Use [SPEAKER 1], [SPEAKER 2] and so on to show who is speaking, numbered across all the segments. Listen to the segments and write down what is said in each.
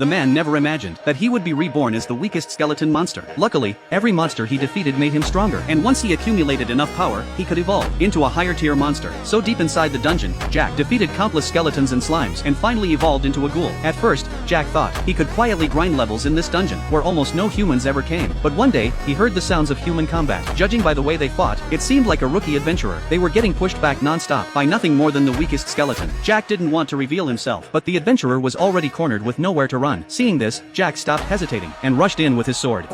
[SPEAKER 1] The man never imagined that he would be reborn as the weakest skeleton monster. Luckily, every monster he defeated made him stronger, and once he accumulated enough power, he could evolve into a higher tier monster. So deep inside the dungeon, Jack defeated countless skeletons and slimes, and finally evolved into a ghoul. At first, Jack thought he could quietly grind levels in this dungeon, where almost no humans ever came. But one day, he heard the sounds of human combat. Judging by the way they fought, it seemed like a rookie adventurer. They were getting pushed back non-stop by nothing more than the weakest skeleton. Jack didn't want to reveal himself, but the adventurer was already cornered with nowhere to run. Seeing this, Jack stopped hesitating and rushed in with his sword.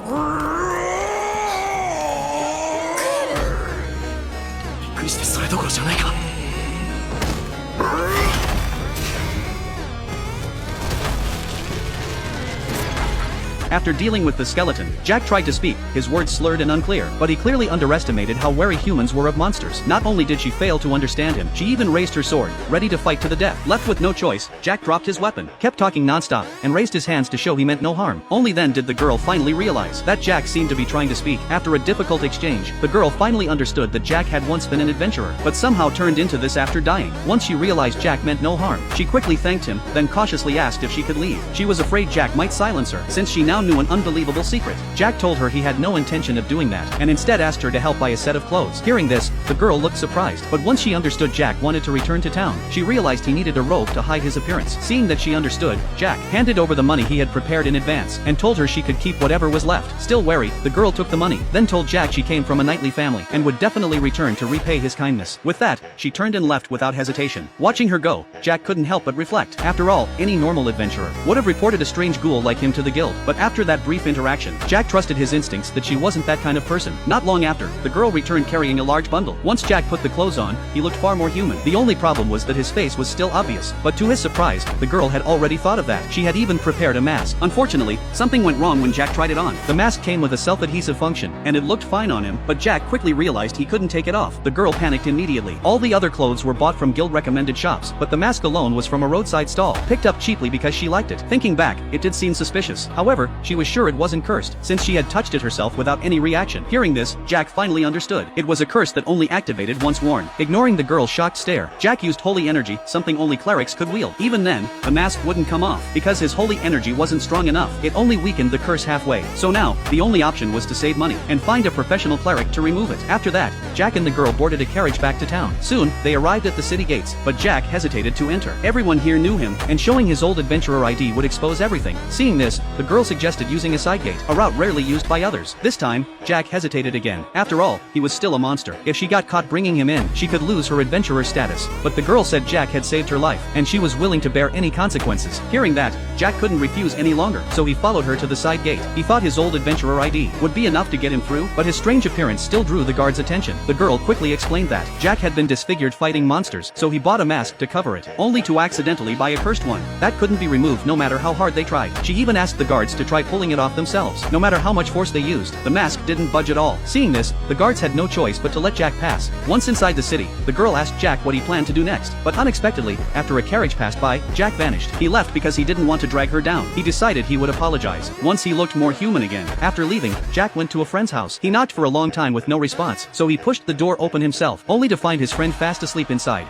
[SPEAKER 1] After dealing with the skeleton, Jack tried to speak, his words slurred and unclear, but he clearly underestimated how wary humans were of monsters. Not only did she fail to understand him, she even raised her sword, ready to fight to the death. Left with no choice, Jack dropped his weapon, kept talking non-stop, and raised his hands to show he meant no harm. Only then did the girl finally realize that Jack seemed to be trying to speak. After a difficult exchange, the girl finally understood that Jack had once been an adventurer, but somehow turned into this after dying. Once she realized Jack meant no harm, she quickly thanked him, then cautiously asked if she could leave. She was afraid Jack might silence her, since she now knew an unbelievable secret. Jack told her he had no intention of doing that, and instead asked her to help buy a set of clothes. Hearing this, the girl looked surprised, but once she understood Jack wanted to return to town, she realized he needed a robe to hide his appearance. Seeing that she understood, Jack handed over the money he had prepared in advance, and told her she could keep whatever was left. Still wary, the girl took the money, then told Jack she came from a knightly family, and would definitely return to repay his kindness. With that, she turned and left without hesitation. Watching her go, Jack couldn't help but reflect. After all, any normal adventurer would have reported a strange ghoul like him to the guild, but after that brief interaction, Jack trusted his instincts that she wasn't that kind of person. Not long after, the girl returned carrying a large bundle. Once Jack put the clothes on, he looked far more human. The only problem was that his face was still obvious, but to his surprise, the girl had already thought of that. She had even prepared a mask. Unfortunately, something went wrong when Jack tried it on. The mask came with a self-adhesive function, and it looked fine on him, but Jack quickly realized he couldn't take it off. The girl panicked immediately. All the other clothes were bought from guild-recommended shops, but the mask alone was from a roadside stall, picked up cheaply because she liked it. Thinking back, it did seem suspicious. However, she was sure it wasn't cursed, since she had touched it herself without any reaction. Hearing this, Jack finally understood. It was a curse that only activated once worn. Ignoring the girl's shocked stare, Jack used holy energy, something only clerics could wield. Even then, the mask wouldn't come off, because his holy energy wasn't strong enough. It only weakened the curse halfway. So now, the only option was to save money, and find a professional cleric to remove it. After that, Jack and the girl boarded a carriage back to town. Soon, they arrived at the city gates, but Jack hesitated to enter. Everyone here knew him, and showing his old adventurer ID would expose everything. Seeing this, the girl suggested using a side gate, a route rarely used by others. This time, Jack hesitated again. After all, he was still a monster. If she got caught bringing him in, she could lose her adventurer status. But the girl said Jack had saved her life, and she was willing to bear any consequences. Hearing that, Jack couldn't refuse any longer, so he followed her to the side gate. He thought his old adventurer ID would be enough to get him through, but his strange appearance still drew the guard's attention. The girl quickly explained that Jack had been disfigured fighting monsters, so he bought a mask to cover it, only to accidentally buy a cursed one. That couldn't be removed no matter how hard they tried. She even asked the guards to try pulling it off themselves. No matter how much force they used, the mask didn't budge at all. Seeing this, the guards had no choice but to let Jack pass. Once inside the city, the girl asked Jack what he planned to do next, but unexpectedly, after a carriage passed by, Jack vanished. He left because he didn't want to drag her down. He decided he would apologize once he looked more human again. After leaving, Jack went to a friend's house. He knocked for a long time with no response, so he pushed the door open himself, only to find his friend fast asleep inside.